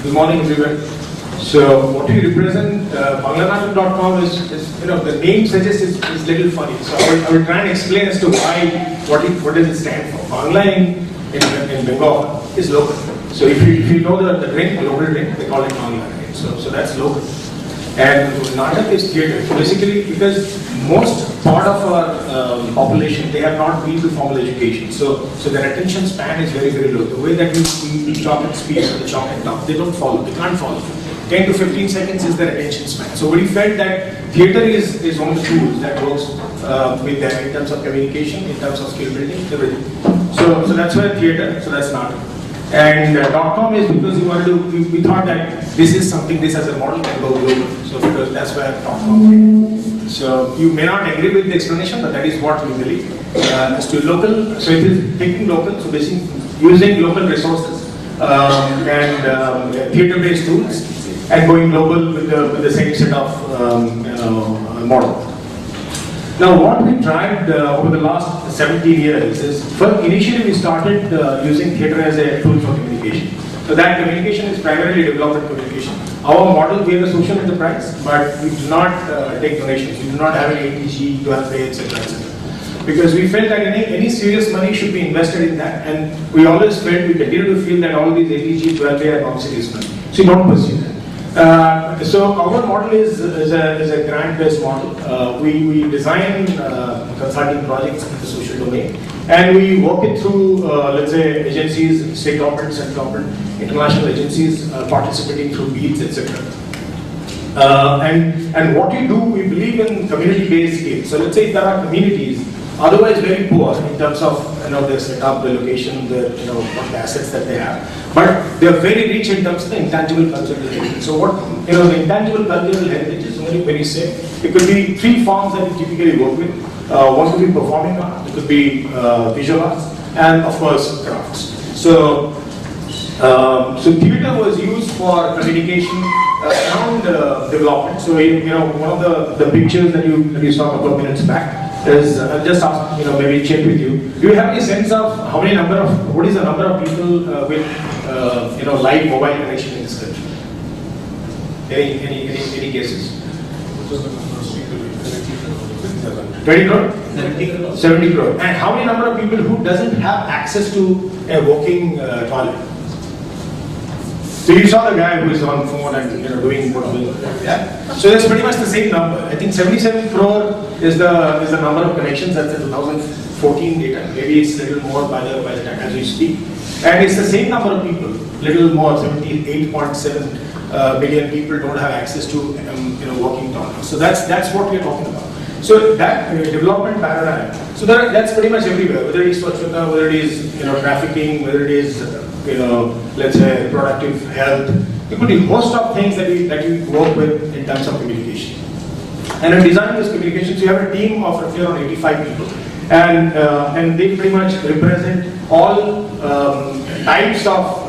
Good morning, everyone. So, what we represent, Banglanadu.com is, the name suggests is little funny. So, I will try and explain as to what does it stand for. Bangla in Bengal is local. So, if you know the drink, local drink, they call it Bangla. Right? So that's local. And Natak is theatre. So basically, because most part of our population, they have not been to formal education. So their attention span is very, very low. The way that we talk and speak, or the chalk and talk, they don't follow, they can't follow. 10 to 15 seconds is their attention span. So we felt that theatre is one of the tools that works with them in terms of communication, in terms of skill building, everything. So that's why theatre, so that's Natak. And .com is because we thought that this is something, this as a model can go global. So because that's where .com came. So you may not agree with the explanation, but that is what we believe. As to local, so it is taking local, so basically using local resources and theatre-based tools and going global with the same set of model. Now, what we tried over the last 17 years is, first, initially we started using theatre as a tool for communication. So that communication is primarily development communication. Our model, we are a social enterprise, but we do not take donations. We do not have an ATG, 12-pay, etc., etc. Because we felt that any serious money should be invested in that, and we always felt, we continue to feel that all these ATG, 12-pay are non-serious money. So we don't pursue that. So our model is a grant-based model. We design consulting projects in the social domain, and we work it through, let's say, agencies, state government, central government, international agencies participating through BEADs, etc. And what we do, we believe in community-based skills. So let's say if there are communities otherwise very poor in terms of their setup, the location, the the assets that they have, but they are very rich in terms of the intangible cultural heritage. So what the intangible cultural heritage is very safe. It could be three forms that we typically work with. One could be performing art, it could be visual arts, and of course crafts. So theatre was used for communication around development. So one of the pictures that you saw a couple of minutes back is I'll just ask, maybe check with you. Do you have any sense of what is the number of people with live mobile connection in this country? Any guesses? 20 crore? 70 crore. And how many number of people who doesn't have access to a walking toilet? So you saw the guy who is on phone and doing portable. Yeah. So that's pretty much the same number. I think 77 crore is the number of connections. That's the 2014 data. Maybe it's a little more by the time as we speak. And it's the same number of people. Little more, 78.7 million people don't have access to walking toilets. So that's what we're talking about. So that development paradigm. So that's pretty much everywhere. Whether it is Swachhata, whether it is trafficking, whether it is let's say reproductive health. It could be a host of things that we work with in terms of communication. And in designing this communication, so you have a team of roughly around 85 people, and they pretty much represent all types of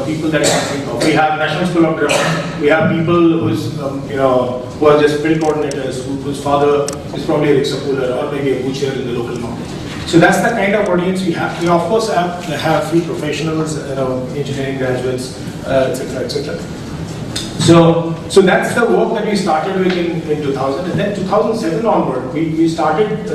people that you can think of. We have National School of Drama. We have people who are just field coordinators, whose father is probably a rickshaw puller or maybe a butcher in the local market. So that's the kind of audience we have. We of course have few professionals, engineering graduates, etc., etc. So that's the work that we started with in 2000, and then 2007 onward, we started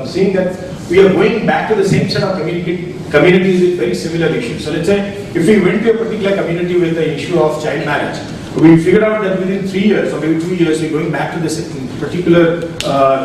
seeing that we are going back to the same set of communities with very similar issues. So let's say if we went to a particular community with the issue of child marriage, we figured out that within 3 years or maybe 2 years, we're going back to this particular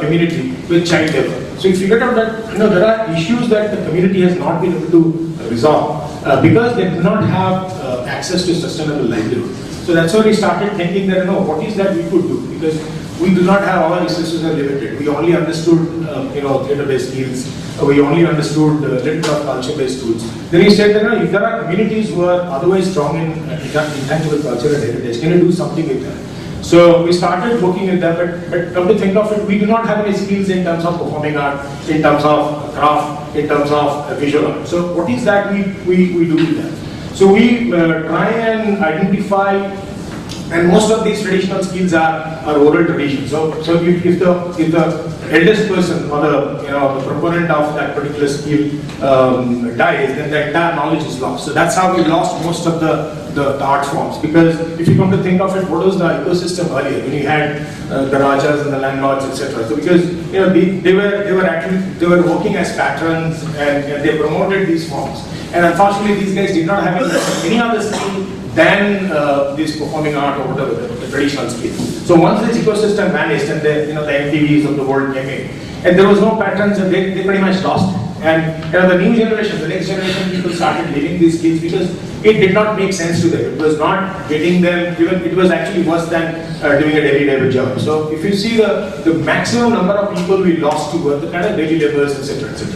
community with child labor. So we figured out that there are issues that the community has not been able to resolve because they do not have access to sustainable livelihood. So that's why we started thinking that what is that we could do, because we do not have, our resources are limited. We only understood theatre-based skills. We only understood little of culture-based tools. Then we said that if there are communities who are otherwise strong in intangible culture and heritage, can you do something with them? So we started working with them, but come to think of it, we do not have any skills in terms of performing art, in terms of craft, in terms of visual art. So what is that we do with that? So we try and identify, and most of these traditional skills are oral traditions. So if the eldest person or the proponent of that particular skill dies, then the entire knowledge is lost. So that's how we lost most of the art forms. Because if you come to think of it, what was the ecosystem earlier when you had the rajas and the landlords, etc. So because they were working as patrons and they promoted these forms. And unfortunately, these guys did not have any other skill than this performing art or whatever the traditional skill. So once this ecosystem vanished and the MTVs of the world came in, and there was no patrons, and they pretty much lost it. And the new generation, the next generation people started leaving these skills because it did not make sense to them. It was not getting them, even it was actually worse than doing a daily labor job. So if you see the maximum number of people we lost to were the kind of daily laborers, etc., etc.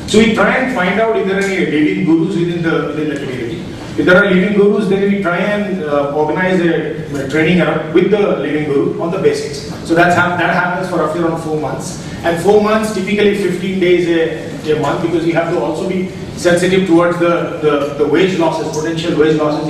So we try and find out if there are any living gurus within the community. If there are living gurus, then we try and organize a training with the living guru on the basics. So that happens for roughly around 4 months. And 4 months, typically 15 days a month, because you have to also be sensitive towards the wage losses, potential wage losses.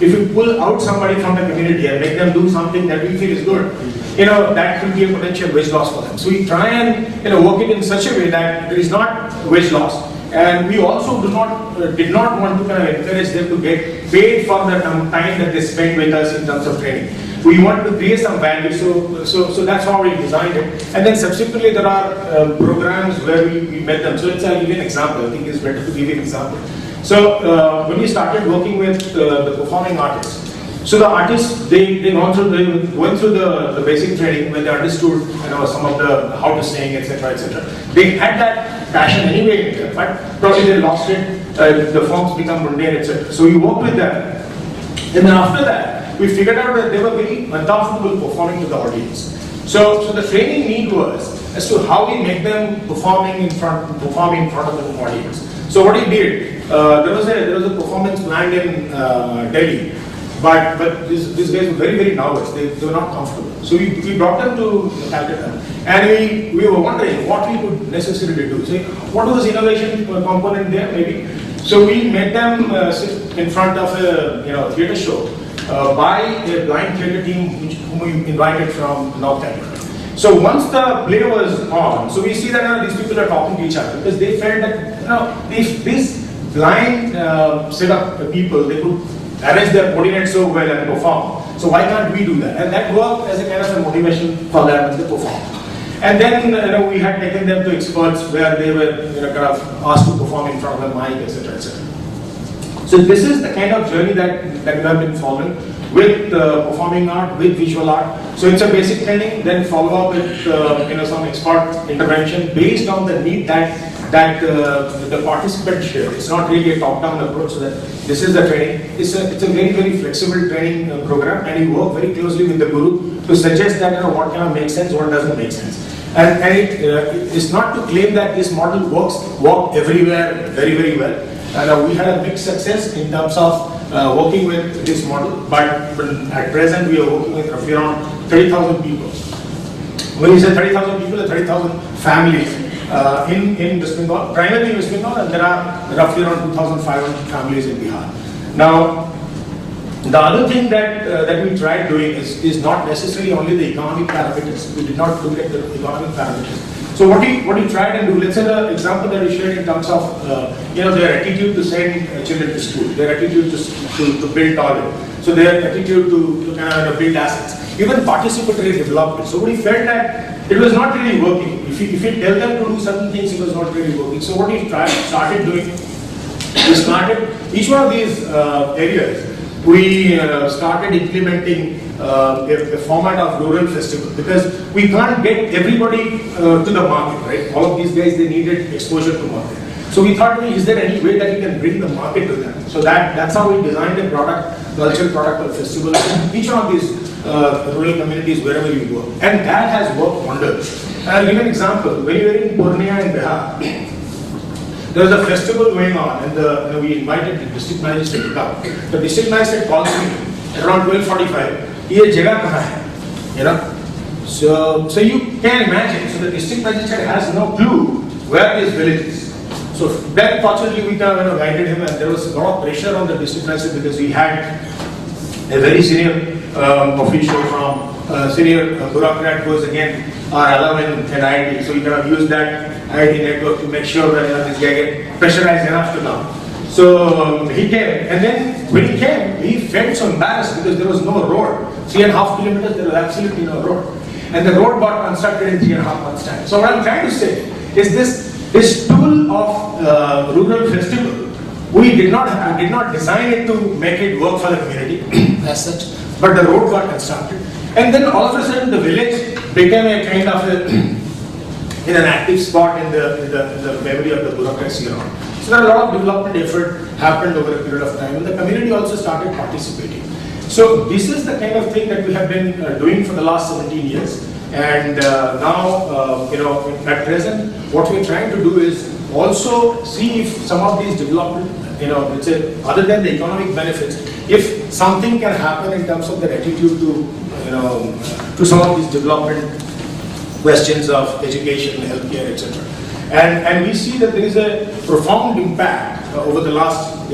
If you pull out somebody from the community and make them do something that we feel is good, that could be a potential wage loss for them. So we try and work it in such a way that there is not wage loss. And we also did not want to kind of encourage them to get paid for the time that they spend with us in terms of training. We want to create some value, so that's how we designed it. And then subsequently there are programs where we met them. So I'll give you an example. I think it's better to give you an example. So when we started working with the performing artists, so the artists they went through the basic training when they understood some of the how to sing, etc., etc. They had that passion anyway, but probably they lost it. The forms become mundane, etc. So we worked with them, and then after that we figured out that they were very uncomfortable performing to the audience. So the training need was as to how we make them perform in front of the audience. So what we did, there was a performance planned in Delhi. But these guys were very, very nervous. They were not comfortable. So we brought them to Calcutta, and we were wondering what we could necessarily do. So what was innovation component there, maybe? So we made them sit in front of a theatre show by a blind theatre team whom we invited from North Calcutta. So once the play was on, so we see that these people are talking to each other because they felt that these blind set of people, they could arrange their coordinates so well and perform. So why can't we do that? And that worked as a kind of a motivation for them to perform. And then we had taken them to experts where they were kind of asked to perform in front of a mic, etc., etc. So this is the kind of journey that we have been following with performing art, with visual art. So it's a basic training, then follow up with some expert intervention based on the need that the participants share. It's not really a top-down approach. So that this is the training. It's a very, very flexible training program, and we work very closely with the guru to suggest that what kind of makes sense, what doesn't make sense. And it's not to claim that this model work everywhere very, very well. And we had a big success in terms of working with this model, but at present we are working with roughly around 30,000 people. When you say 30,000 people, 30,000 families in West Bengal, primarily in West Bengal, and there are roughly around 2,500 families in Bihar. Now, the other thing that we tried doing is not necessarily only the economic parameters. We did not look at the economic parameters. So what we tried and do, let's say the example that we shared in terms of their attitude to send children to school, their attitude to build knowledge, so their attitude to kind of build assets, even participatory development. So we felt that it was not really working. If you tell them to do certain things, it was not really working. So what we started doing, we started each one of these areas. We started implementing a format of rural festival because we can't get everybody to the market, right? All of these guys, they needed exposure to market. So we thought, is there any way that we can bring the market to them? So that's how we designed a cultural product or festival in each one of these rural communities wherever you go. And that has worked wonders. I'll give you an example. When you were in Purnia in Bihar, there was a festival going on, and we invited the district magistrate to come. The district magistrate calls me at around 12:45. ये जगह कहाँ है? So you can imagine. So the district magistrate has no clue where this village is. So then, fortunately, we kind of guided him, and there was a lot of pressure on the district magistrate because we had a very senior official from senior bureaucrat who is again our alum in IIT. So we kind of use that IIT network to make sure that this guy get pressurized enough to come. So he came, and then when he came, he felt so embarrassed because there was no road. 3.5 kilometers, there was absolutely no road. And the road got constructed in 3.5 months' time. So what I'm trying to say is this tool of rural festival, we did not design it to make it work for the community as such, but the road got constructed. And then all of a sudden the village became a kind of an active spot in the memory of the bureaucracy around. So there are a lot of development effort happened over a period of time, and the community also started participating. So this is the kind of thing that we have been doing for the last 17 years. And now, at present, what we're trying to do is also see if some of these development, let's say, other than the economic benefits, if something can happen in terms of their attitude to some of these development questions of education, healthcare, etc. And we see that there is a profound impact over the last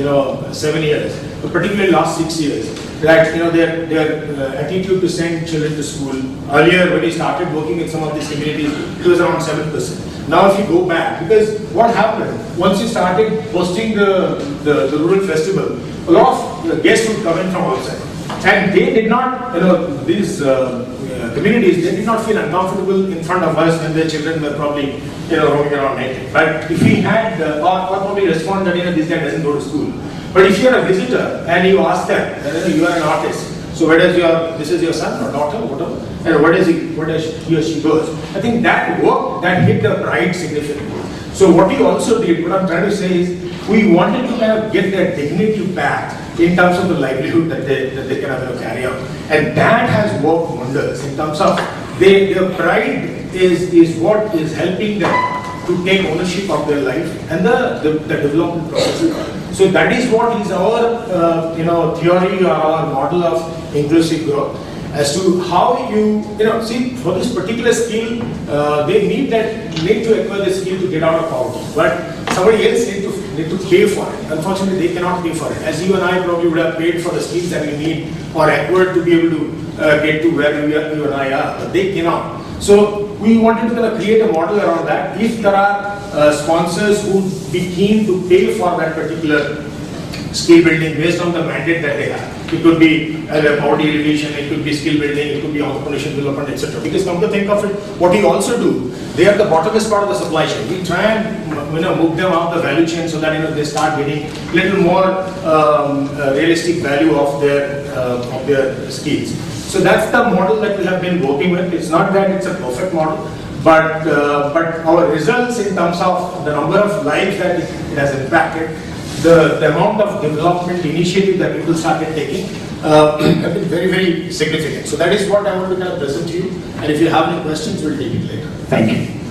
7 years, but particularly last 6 years, that their attitude to send children to school. Earlier, when we started working with some of these communities, it was around 7%. Now, if you go back, because what happened once you started hosting the rural festival, a lot of guests would come in from outside, and they did not, these communities, they did not feel uncomfortable in front of us when their children were probably roaming around naked. But if we had, or probably respond that this guy doesn't go to school. But if you're a visitor and you ask them, you are an artist, so where does this is your son or daughter, whatever, and where does he or she goes? I think that work, that hit the pride significantly. So what we also did, what I'm trying to say is, we wanted to kind of get their dignity back in terms of the livelihood that they can carry out. And that has worked wonders in terms of their pride is what is helping them to take ownership of their life and the development process. So that is what is our theory or our model of inclusive growth. As to how see, for this particular skill, they need to acquire the skill to get out of poverty. But somebody else need to pay for it. Unfortunately, they cannot pay for it. As you and I probably would have paid for the skills that we need or acquired to be able to get to where you and I are, but they cannot. So we wanted to kind of create a model around that. If there are sponsors who would be keen to pay for that particular skill building based on the mandate that they have. It could be poverty alleviation, it could be skill building, it could be entrepreneurship development, etc. Because come to think of it, what we also do, they are the bottomest part of the supply chain. We try and move them up the value chain so that they start getting little more realistic value of their skills. So that's the model that we have been working with. It's not that it's a perfect model, but our results in terms of the number of lives that it has impacted, the amount of development initiative that people started taking have been very, very significant. So that is what I want to kind of present to you. And if you have any questions, we'll take it later. Thank you.